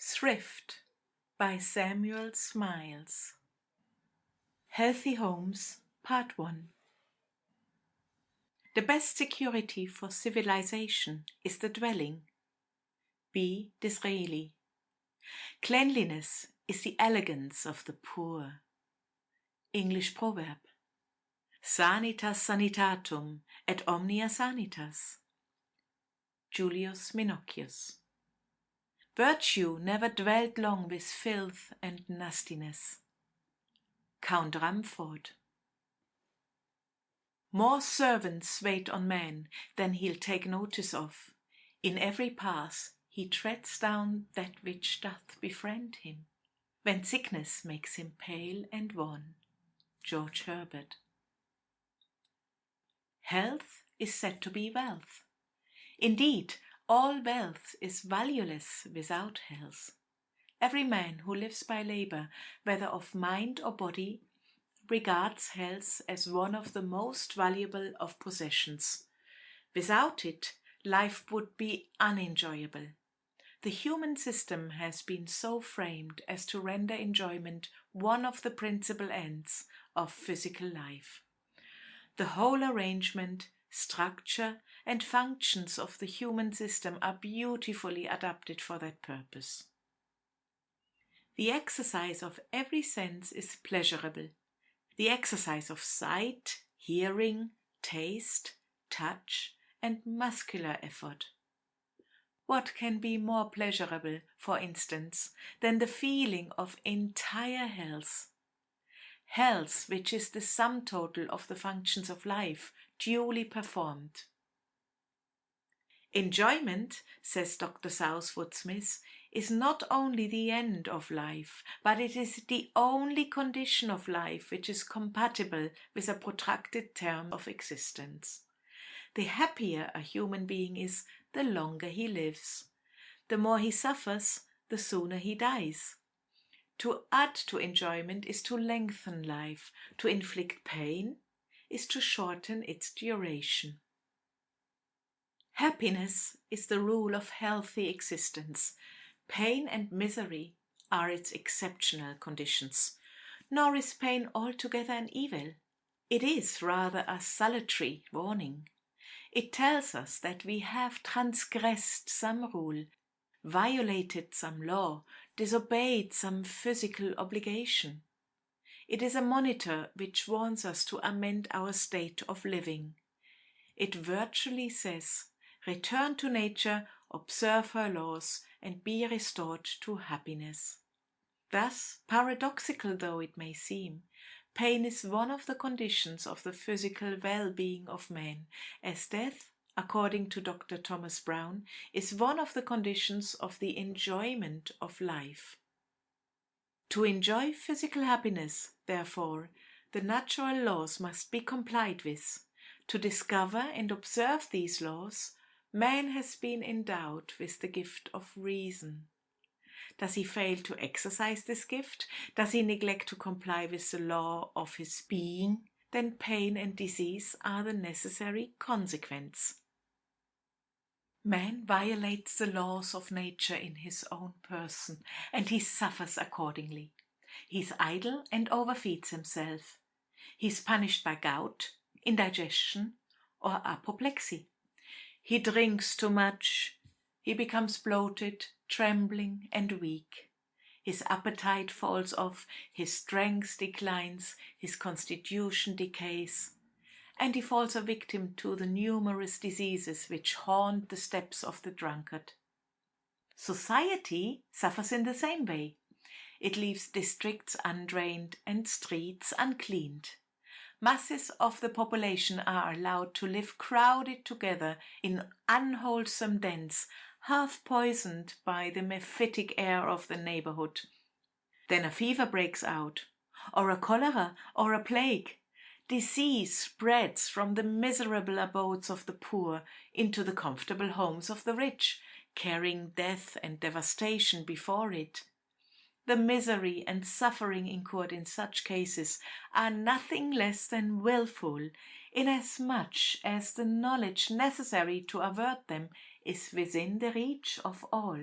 Thrift by Samuel Smiles. Healthy Homes, Part 1. The best security for civilization is the dwelling. B. Disraeli. Cleanliness is the elegance of the poor. English proverb. Sanitas sanitatum et omnia sanitas. Julius Minocius. Virtue never dwelt long with filth and nastiness. Count Ramford. More servants wait on man than he'll take notice of. In every path he treads down that which doth befriend him. When sickness makes him pale and wan. George Herbert. Health is said to be wealth. Indeed, all wealth is valueless without health. Every man who lives by labor, whether of mind or body, regards health as one of the most valuable of possessions. Without it, life would be unenjoyable. The human system has been so framed as to render enjoyment one of the principal ends of physical life. The whole arrangement, structure, and functions of the human system are beautifully adapted for that purpose. The exercise of every sense is pleasurable. The exercise of sight, hearing, taste, touch, and muscular effort. What can be more pleasurable, for instance, than the feeling of entire health? Health, which is the sum total of the functions of life, duly performed. Enjoyment, says Dr. Southwood Smith, is not only the end of life, but it is the only condition of life which is compatible with a protracted term of existence. The happier a human being is, the longer he lives. The more he suffers, the sooner he dies. To add to enjoyment is to lengthen life. To inflict pain is to shorten its duration. Happiness is the rule of healthy existence. Pain and misery are its exceptional conditions. Nor is pain altogether an evil. It is rather a salutary warning. It tells us that we have transgressed some rule, violated some law, disobeyed some physical obligation. It is a monitor which warns us to amend our state of living. It virtually says, return to nature, observe her laws, and be restored to happiness. Thus, paradoxical though it may seem, pain is one of the conditions of the physical well-being of man, as death, according to Dr. Thomas Brown, is one of the conditions of the enjoyment of life. To enjoy physical happiness, therefore, the natural laws must be complied with. To discover and observe these laws, man has been endowed with the gift of reason. Does he fail to exercise this gift? Does he neglect to comply with the law of his being? Then pain and disease are the necessary consequence. Man violates the laws of nature in his own person, and he suffers accordingly. He is idle and overfeeds himself. He is punished by gout, indigestion, or apoplexy. He drinks too much. He becomes bloated, trembling, and weak. His appetite falls off, his strength declines, his constitution decays, and he falls a victim to the numerous diseases which haunt the steps of the drunkard. Society suffers in the same way. It leaves districts undrained and streets uncleaned. Masses of the population are allowed to live crowded together in unwholesome dens, half poisoned by the mephitic air of the neighborhood. Then a fever breaks out, or a cholera, or a plague. Disease spreads from the miserable abodes of the poor into the comfortable homes of the rich, carrying death and devastation before it. The misery and suffering incurred in such cases are nothing less than wilful, inasmuch as the knowledge necessary to avert them is within the reach of all.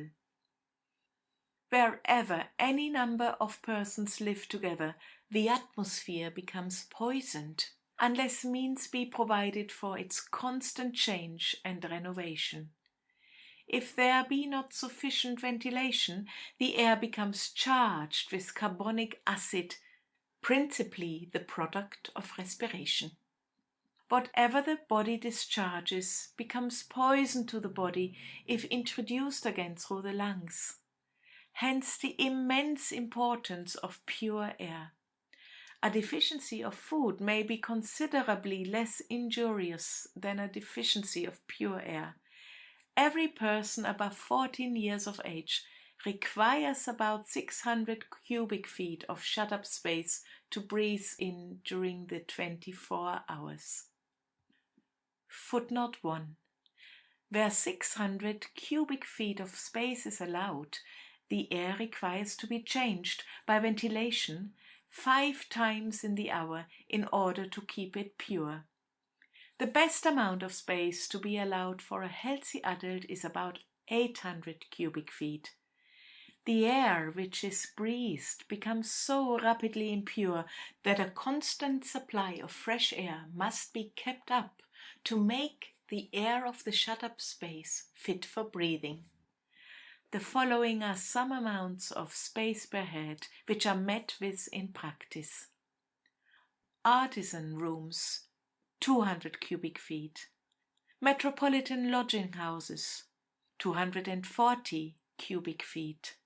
Wherever any number of persons live together, the atmosphere becomes poisoned, unless means be provided for its constant change and renovation. If there be not sufficient ventilation, the air becomes charged with carbonic acid, principally the product of respiration. Whatever the body discharges becomes poison to the body if introduced again through the lungs. Hence the immense importance of pure air. A deficiency of food may be considerably less injurious than a deficiency of pure air. Every person above 14 years of age requires about 600 cubic feet of shut-up space to breathe in during the 24 hours. Footnote 1. Where 600 cubic feet of space is allowed, the air requires to be changed by ventilation 5 times in the hour in order to keep it pure. The best amount of space to be allowed for a healthy adult is about 800 cubic feet. The air which is breathed becomes so rapidly impure that a constant supply of fresh air must be kept up to make the air of the shut-up space fit for breathing. The following are some amounts of space per head which are met with in practice. Artisan rooms, 200 cubic feet. Metropolitan lodging houses, 240 cubic feet.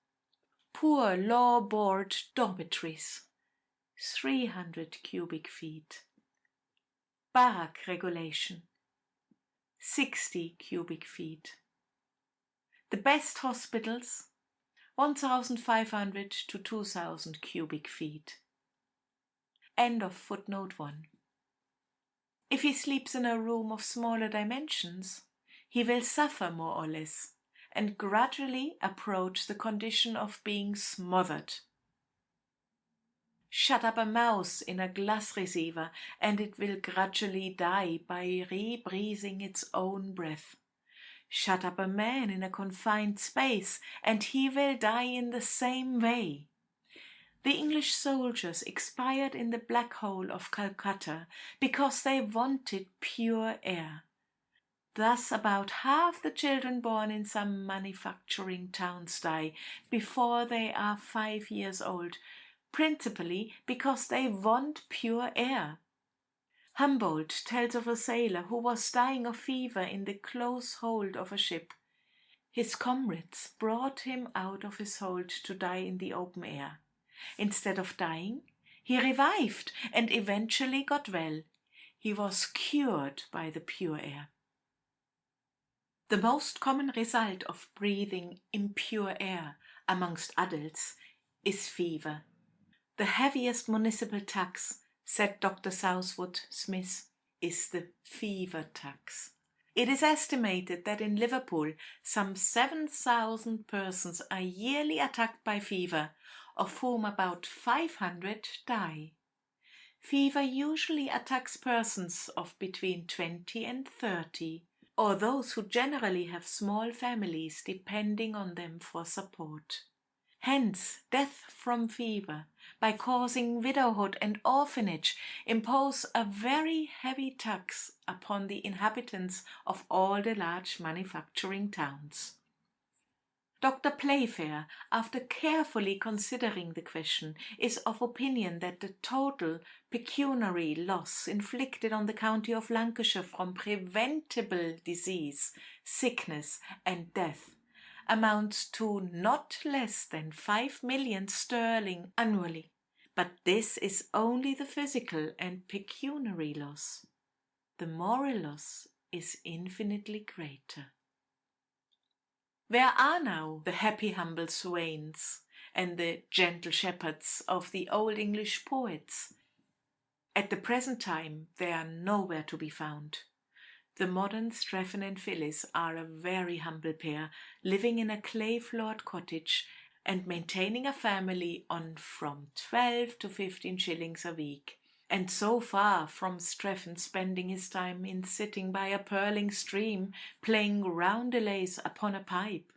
Poor law board dormitories, 300 cubic feet. Barrack regulation, 60 cubic feet. The best hospitals, 1,500 to 2,000 cubic feet. End of footnote 1. If he sleeps in a room of smaller dimensions, he will suffer more or less, and gradually approach the condition of being smothered. Shut up a mouse in a glass receiver, and it will gradually die by re-breathing its own breath. Shut up a man in a confined space, and he will die in the same way. The English soldiers expired in the Black Hole of Calcutta because they wanted pure air. Thus about half the children born in some manufacturing towns die before they are 5 years old, principally because they want pure air. Humboldt tells of a sailor who was dying of fever in the close hold of a ship. His comrades brought him out of his hold to die in the open air. Instead of dying, he revived and eventually got well. He was cured by the pure air. The most common result of breathing impure air amongst adults is fever. The heaviest municipal tax, said Dr. Southwood Smith, is the fever tax. It is estimated that in Liverpool some 7,000 persons are yearly attacked by fever, of whom about 500 die. Fever usually attacks persons of between 20 and 30, or those who generally have small families depending on them for support. Hence, death from fever, by causing widowhood and orphanage, impose a very heavy tax upon the inhabitants of all the large manufacturing towns. Dr. Playfair, after carefully considering the question, is of opinion that the total pecuniary loss inflicted on the county of Lancashire from preventable disease, sickness, and death amounts to not less than 5 million sterling annually. But this is only the physical and pecuniary loss. The moral loss is infinitely greater. Where are now the happy humble swains and the gentle shepherds of the old English poets? At the present time they are nowhere to be found. The modern Strephon and Phyllis are a very humble pair, living in a clay-floored cottage and maintaining a family on from 12 to 15 shillings a week. And so far from Strephon spending his time in sitting by a purling stream, playing roundelays upon a pipe,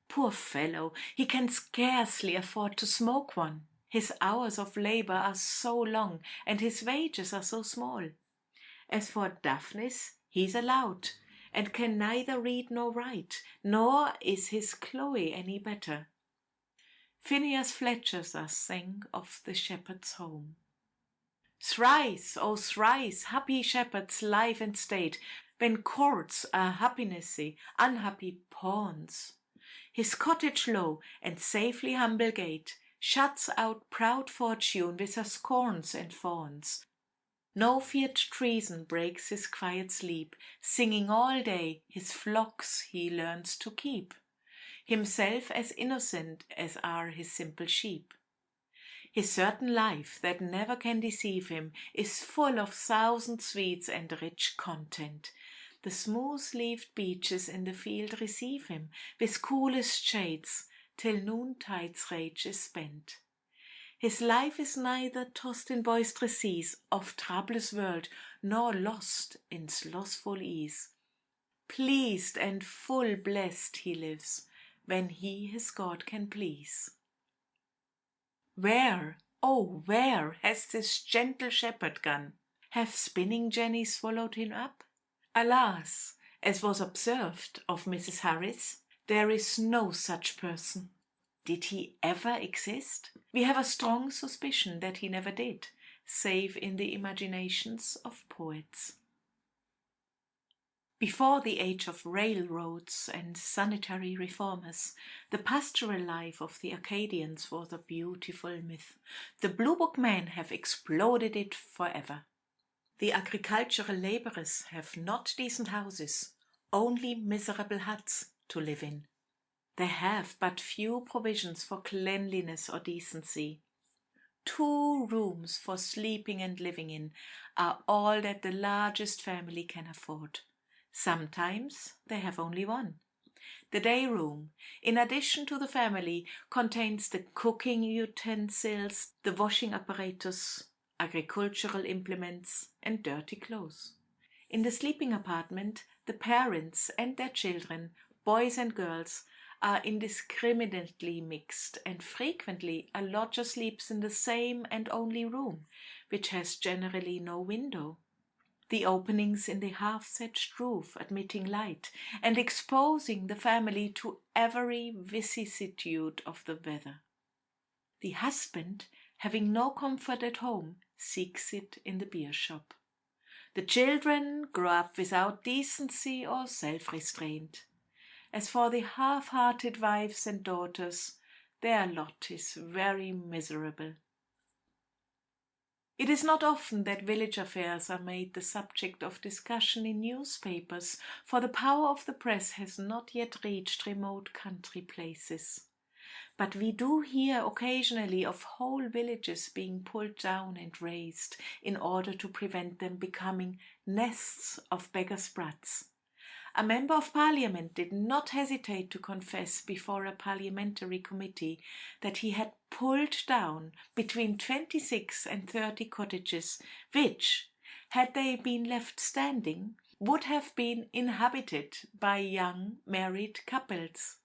Poor fellow, he can scarcely afford to smoke one. His hours of labor are so long, and his wages are so small. As for Daphnis, he's allowed, and can neither read nor write, nor is his Chloe any better. Phineas Fletcher thus sang of the shepherd's home. Thrice, oh thrice, happy shepherd's life and state, when courts are happinessy, unhappy pawns. His cottage low and safely humble gate shuts out proud fortune with her scorns and fawns. No feared treason breaks his quiet sleep, singing all day his flocks he learns to keep, himself as innocent as are his simple sheep. His certain life, that never can deceive him, is full of thousand sweets and rich content. The smooth-leaved beeches in the field receive him with coolest shades, till noontide's rage is spent. His life is neither tossed in boisterous seas of troublous world, nor lost in slothful ease. Pleased and full blessed he lives, when he his God can please. Where, oh where, has this gentle shepherd gone? Have spinning jennies swallowed him up? Alas, as was observed of Mrs. Harris, there is no such person. Did he ever exist? We have a strong suspicion that he never did, save in the imaginations of poets. Before the age of railroads and sanitary reformers, the pastoral life of the Acadians was a beautiful myth. The Blue Book men have exploded it forever. The agricultural laborers have not decent houses, only miserable huts to live in. They have but few provisions for cleanliness or decency. 2 rooms for sleeping and living in are all that the largest family can afford. Sometimes they have only 1. The day room, in addition to the family, contains the cooking utensils, the washing apparatus, agricultural implements, and dirty clothes. In the sleeping apartment, the parents and their children, boys and girls, are indiscriminately mixed, and frequently a lodger sleeps in the same and only room, which has generally no window. The openings in the half-thatched roof admitting light, and exposing the family to every vicissitude of the weather. The husband, having no comfort at home, seeks it in the beer shop. The children grow up without decency or self-restraint. As for the half-hearted wives and daughters, their lot is very miserable. It is not often that village affairs are made the subject of discussion in newspapers, for the power of the press has not yet reached remote country places. But we do hear occasionally of whole villages being pulled down and razed in order to prevent them becoming nests of beggars' brats. A member of parliament did not hesitate to confess before a parliamentary committee that he had pulled down between 26 and 30 cottages, which, had they been left standing, would have been inhabited by young married couples.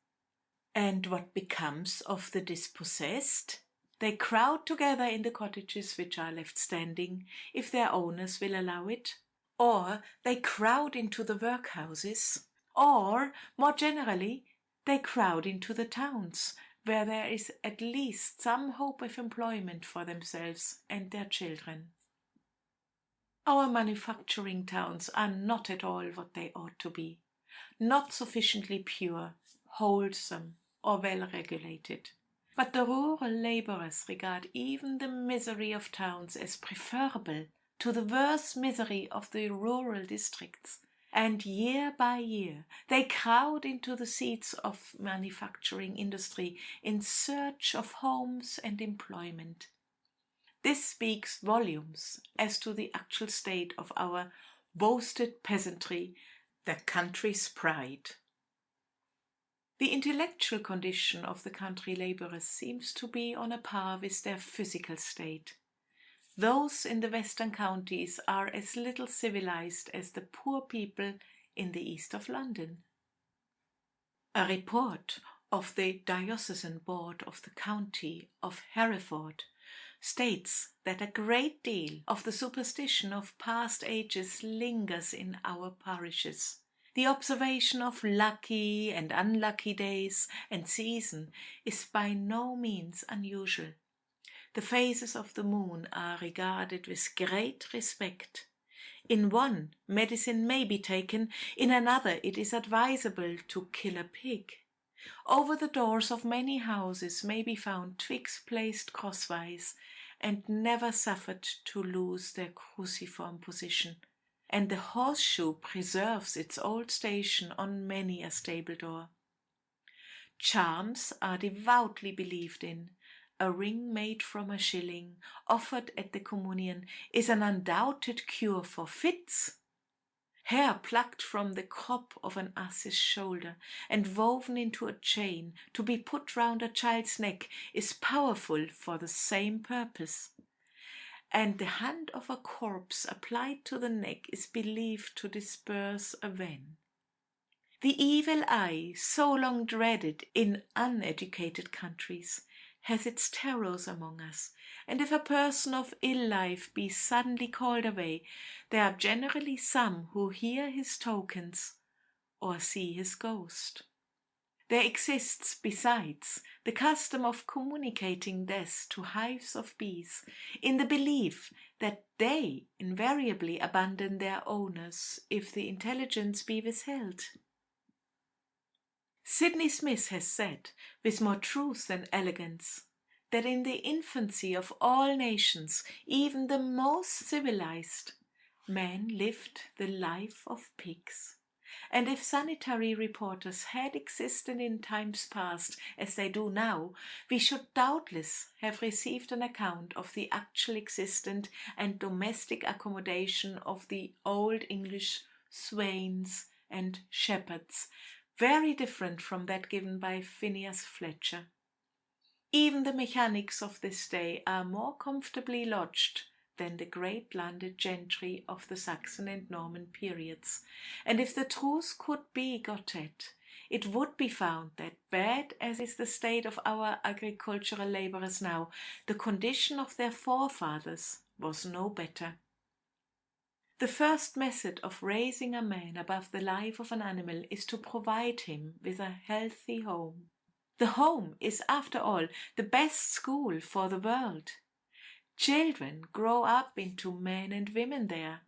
And what becomes of the dispossessed? They crowd together in the cottages which are left standing, if their owners will allow it, or they crowd into the workhouses, or, more generally, they crowd into the towns, where there is at least some hope of employment for themselves and their children. Our manufacturing towns are not at all what they ought to be, not sufficiently pure, wholesome, or well regulated. But the rural labourers regard even the misery of towns as preferable to the worse misery of the rural districts, and year by year they crowd into the seats of manufacturing industry in search of homes and employment. This speaks volumes as to the actual state of our boasted peasantry, the country's pride. The intellectual condition of the country labourers seems to be on a par with their physical state. Those in the western counties are as little civilized as the poor people in the east of London. A report of the Diocesan Board of the County of Hereford states that a great deal of the superstition of past ages lingers in our parishes. The observation of lucky and unlucky days and season is by no means unusual. The phases of the moon are regarded with great respect. In one, medicine may be taken, in another it is advisable to kill a pig. Over the doors of many houses may be found twigs placed crosswise and never suffered to lose their cruciform position, and the horseshoe preserves its old station on many a stable door. Charms are devoutly believed in. A ring made from a shilling, offered at the communion, is an undoubted cure for fits. Hair plucked from the crop of an ass's shoulder and woven into a chain to be put round a child's neck is powerful for the same purpose. And the hand of a corpse applied to the neck is believed to disperse a ven. The evil eye, so long dreaded in uneducated countries, has its terrors among us, and if a person of ill life be suddenly called away, there are generally some who hear his tokens or see his ghost. There exists, besides, the custom of communicating death to hives of bees, in the belief that they invariably abandon their owners if the intelligence be withheld. Sidney Smith has said, with more truth than elegance, that in the infancy of all nations, even the most civilized, men lived the life of pigs. And if sanitary reporters had existed in times past as they do now, we should doubtless have received an account of the actual existence and domestic accommodation of the old English swains and shepherds, very different from that given by Phineas Fletcher. Even the mechanics of this day are more comfortably lodged than the great landed gentry of the Saxon and Norman periods, and if the truth could be got at, it would be found that, bad as is the state of our agricultural labourers now, the condition of their forefathers was no better. The first method of raising a man above the life of an animal is to provide him with a healthy home. The home is, after all, the best school for the world. Children grow up into men and women there.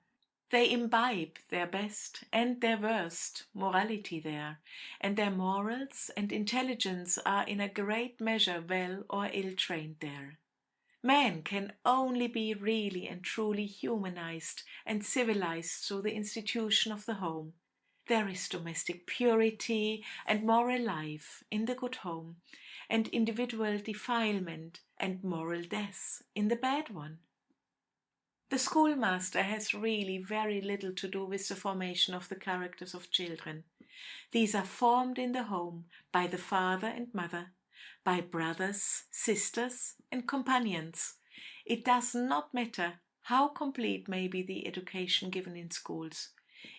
They imbibe their best and their worst morality there, and their morals and intelligence are in a great measure well or ill trained there. Man can only be really and truly humanized and civilized through the institution of the home. There is domestic purity and moral life in the good home, and individual defilement and moral death in the bad one. The schoolmaster has really very little to do with the formation of the characters of children. These are formed in the home by the father and mother, by brothers, sisters, and companions. It does not matter how complete may be the education given in schools.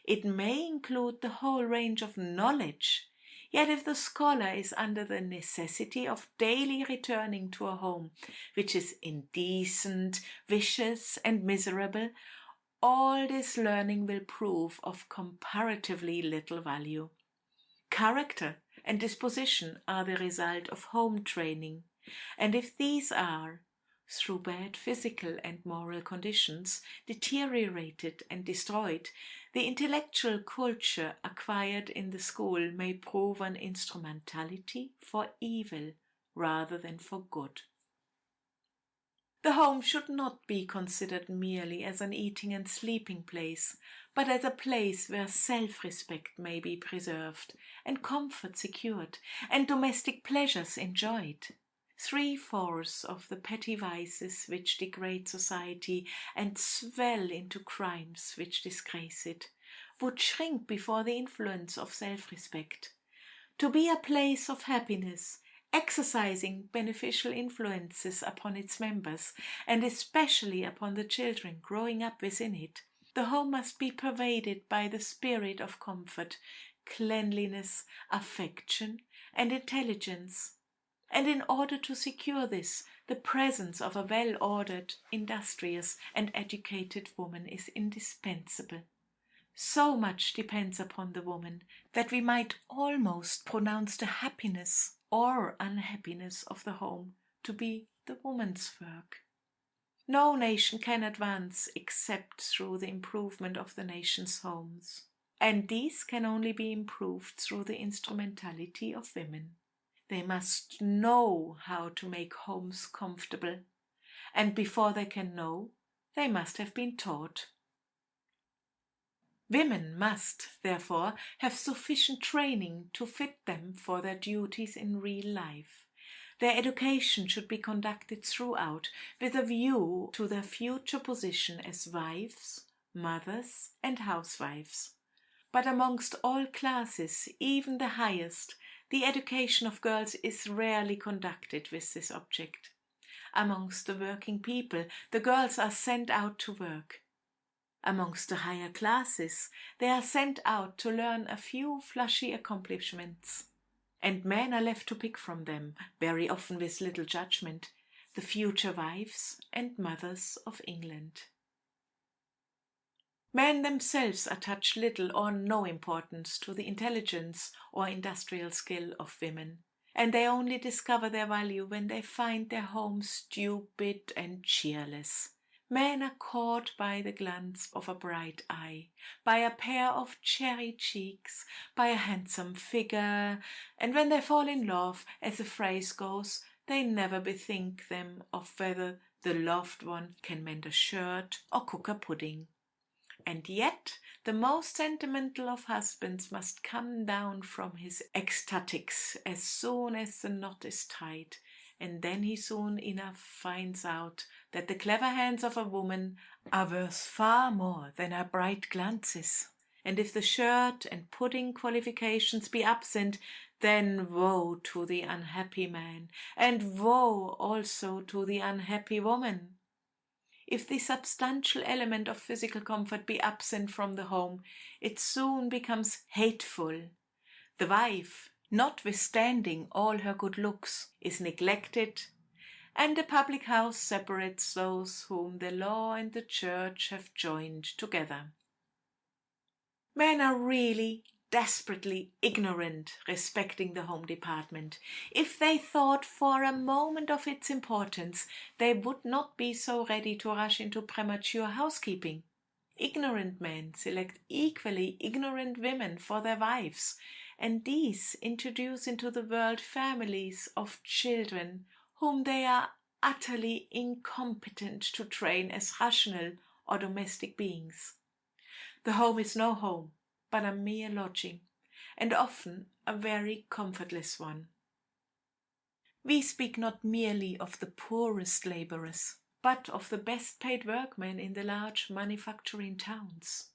It may include the whole range of knowledge, yet if the scholar is under the necessity of daily returning to a home which is indecent, vicious, and miserable, all this learning will prove of comparatively little value. Character and disposition are the result of home training, and if these are, through bad physical and moral conditions, deteriorated and destroyed, the intellectual culture acquired in the school may prove an instrumentality for evil rather than for good. The home should not be considered merely as an eating and sleeping place, but as a place where self-respect may be preserved, and comfort secured, and domestic pleasures enjoyed. 3/4 of the petty vices which degrade society and swell into crimes which disgrace it would shrink before the influence of self-respect. To be a place of happiness, exercising beneficial influences upon its members, and especially upon the children growing up within it, the home must be pervaded by the spirit of comfort, cleanliness, affection, and intelligence. And in order to secure this, the presence of a well-ordered, industrious and educated woman is indispensable. So much depends upon the woman that we might almost pronounce the happiness or unhappiness of the home to be the woman's work. No nation can advance except through the improvement of the nation's homes, and these can only be improved through the instrumentality of women. They must know how to make homes comfortable, and before they can know, they must have been taught. Women must, therefore, have sufficient training to fit them for their duties in real life. Their education should be conducted throughout with a view to their future position as wives, mothers, and housewives. But amongst all classes, even the highest, the education of girls is rarely conducted with this object. Amongst the working people, the girls are sent out to work. Amongst the higher classes, they are sent out to learn a few flashy accomplishments, and men are left to pick from them, very often with little judgment, the future wives and mothers of England. Men themselves attach little or no importance to the intelligence or industrial skill of women, and they only discover their value when they find their home stupid and cheerless. Men are caught by the glance of a bright eye, by a pair of cherry cheeks, by a handsome figure, and when they fall in love, as the phrase goes, they never bethink them of whether the loved one can mend a shirt or cook a pudding. And yet the most sentimental of husbands must come down from his ecstatics as soon as the knot is tied, and then he soon enough finds out that the clever hands of a woman are worth far more than her bright glances. And if the shirt and pudding qualifications be absent, then woe to the unhappy man, and woe also to the unhappy woman. If the substantial element of physical comfort be absent from the home, it soon becomes hateful. The wife, notwithstanding all her good looks, is neglected, and the public house separates those whom the law and the church have joined together. Men are really desperately ignorant respecting the home department. If they thought for a moment of its importance, they would not be so ready to rush into premature housekeeping. Ignorant men select equally ignorant women for their wives, and these introduce into the world families of children whom they are utterly incompetent to train as rational or domestic beings. The home is no home, but a mere lodging, and often a very comfortless one. We speak not merely of the poorest labourers, but of the best paid workmen in the large manufacturing towns.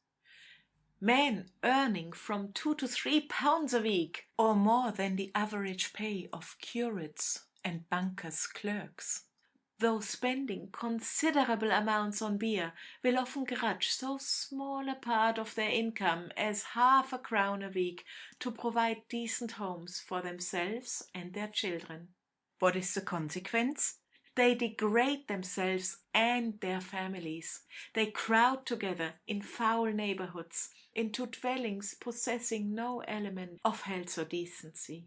Men earning from 2 to 3 pounds a week, or more than the average pay of curates and bankers' clerks, though spending considerable amounts on beer, will often grudge so small a part of their income as half a crown a week to provide decent homes for themselves and their children. What is the consequence? They degrade themselves and their families. They crowd together in foul neighborhoods, into dwellings possessing no element of health or decency,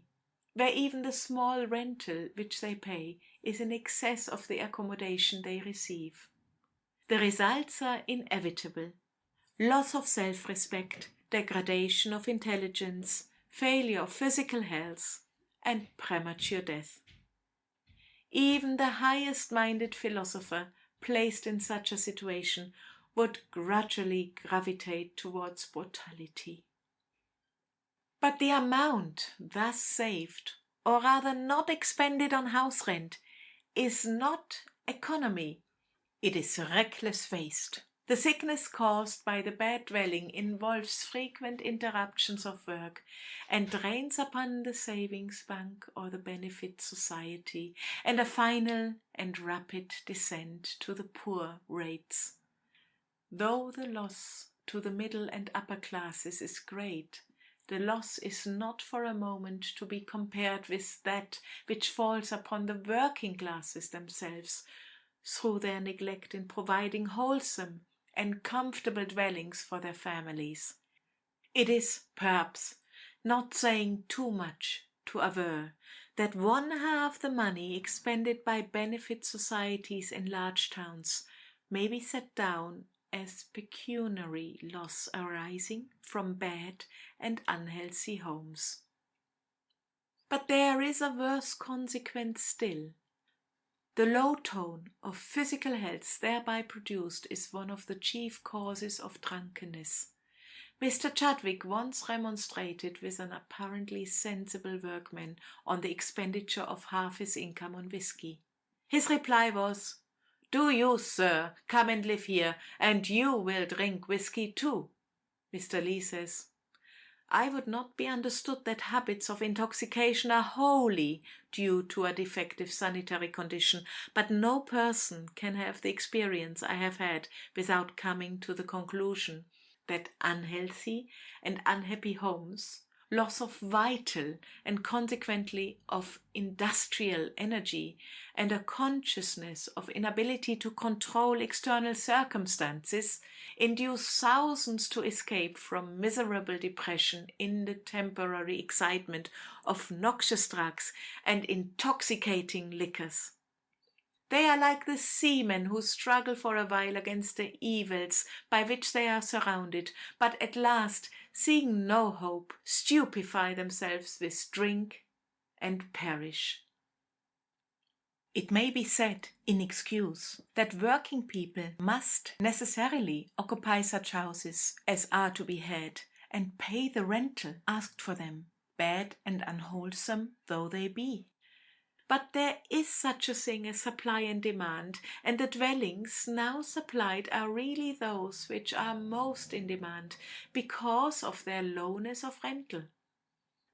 where even the small rental which they pay is in excess of the accommodation they receive. The results are inevitable: loss of self-respect, degradation of intelligence, failure of physical health, and premature death. Even the highest-minded philosopher, placed in such a situation, would gradually gravitate towards brutality. But the amount thus saved, or rather not expended on house rent, is not economy, it is reckless waste. The sickness caused by the bad dwelling involves frequent interruptions of work, and drains upon the savings bank or the benefit society, and a final and rapid descent to the poor rates. Though the loss to the middle and upper classes is great, the loss is not for a moment to be compared with that which falls upon the working classes themselves through their neglect in providing wholesome and comfortable dwellings for their families. It is, perhaps, not saying too much to aver that one half the money expended by benefit societies in large towns may be set down as pecuniary loss arising from bad and unhealthy homes. But there is a worse consequence still. The low tone of physical health thereby produced is one of the chief causes of drunkenness. Mr. Chadwick once remonstrated with an apparently sensible workman on the expenditure of half his income on whisky. His reply was, "Do you, sir, come and live here, and you will drink whisky too." Mr. Lee says, "I would not be understood that habits of intoxication are wholly due to a defective sanitary condition, but no person can have the experience I have had without coming to the conclusion that unhealthy and unhappy homes, loss of vital and consequently of industrial energy, and a consciousness of inability to control external circumstances induce thousands to escape from miserable depression in the temporary excitement of noxious drugs and intoxicating liquors. They are like the seamen who struggle for a while against the evils by which they are surrounded, but at last, seeing no hope, stupefy themselves with drink and perish." It may be said, in excuse, that working people must necessarily occupy such houses as are to be had, and pay the rental asked for them, bad and unwholesome though they be. But there is such a thing as supply and demand, and the dwellings now supplied are really those which are most in demand because of their lowness of rental.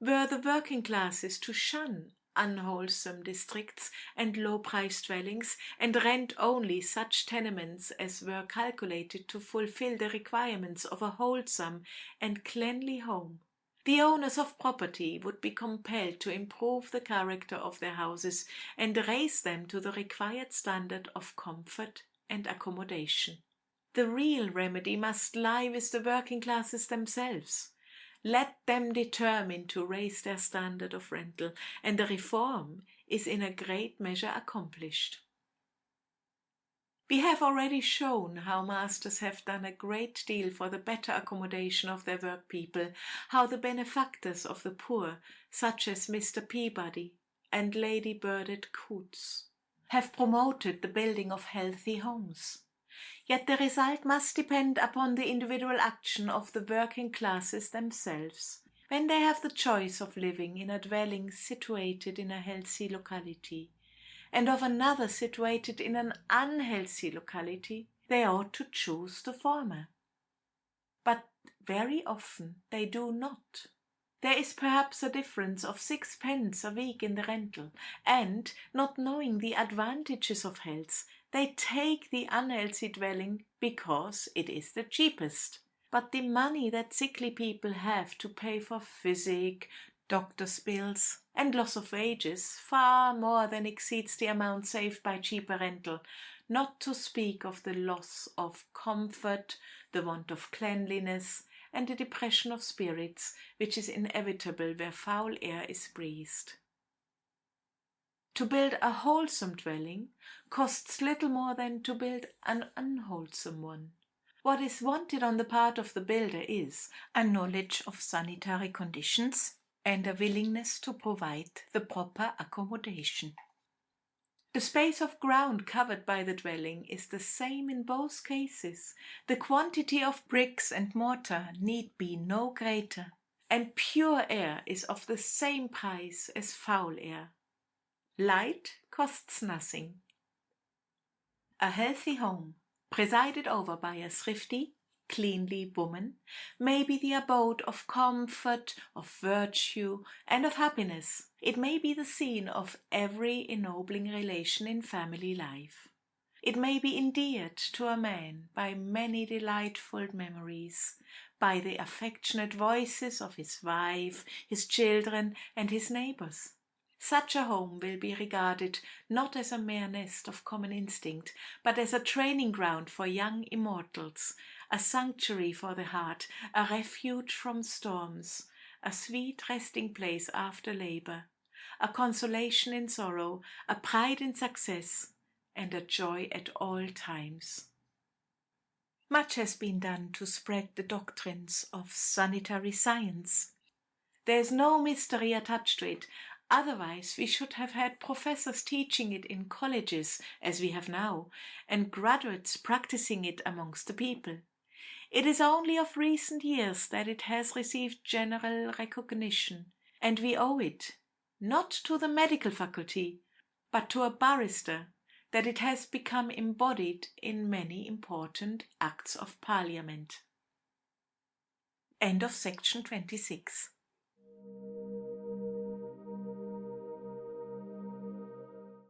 Were the working classes to shun unwholesome districts and low-priced dwellings, and rent only such tenements as were calculated to fulfill the requirements of a wholesome and cleanly home, the owners of property would be compelled to improve the character of their houses and raise them to the required standard of comfort and accommodation. The real remedy must lie with the working classes themselves. Let them determine to raise their standard of rental, and the reform is in a great measure accomplished. We have already shown how masters have done a great deal for the better accommodation of their work people, how the benefactors of the poor, such as Mr. Peabody and Lady Burdett Coutts, have promoted the building of healthy homes. Yet the result must depend upon the individual action of the working classes themselves. When they have the choice of living in a dwelling situated in a healthy locality, and of another situated in an unhealthy locality, they ought to choose the former. But very often they do not. There is perhaps a difference of 6 pence a week in the rental, and, not knowing the advantages of health, they take the unhealthy dwelling because it is the cheapest. But the money that sickly people have to pay for physic, doctor's bills, and loss of wages far more than exceeds the amount saved by cheaper rental, not to speak of the loss of comfort, the want of cleanliness, and the depression of spirits, which is inevitable where foul air is breathed. To build a wholesome dwelling costs little more than to build an unwholesome one. What is wanted on the part of the builder is a knowledge of sanitary conditions and a willingness to provide the proper accommodation. The space of ground covered by the dwelling is the same in both cases. The quantity of bricks and mortar need be no greater, and pure air is of the same price as foul air. Light costs nothing. A healthy home, presided over by a thrifty, cleanly woman, may be the abode of comfort, of virtue, and of happiness. It may be the scene of every ennobling relation in family life. It may be endeared to a man by many delightful memories, by the affectionate voices of his wife, his children, and his neighbors. Such a home will be regarded not as a mere nest of common instinct, but as a training ground for young immortals, a sanctuary for the heart, a refuge from storms, a sweet resting place after labor, a consolation in sorrow, a pride in success, and a joy at all times. Much has been done to spread the doctrines of sanitary science. There is no mystery attached to it, otherwise we should have had professors teaching it in colleges, as we have now, and graduates practicing it amongst the people. It is only of recent years that it has received general recognition, and we owe it, not to the medical faculty, but to a barrister, that it has become embodied in many important acts of parliament. End of section 26.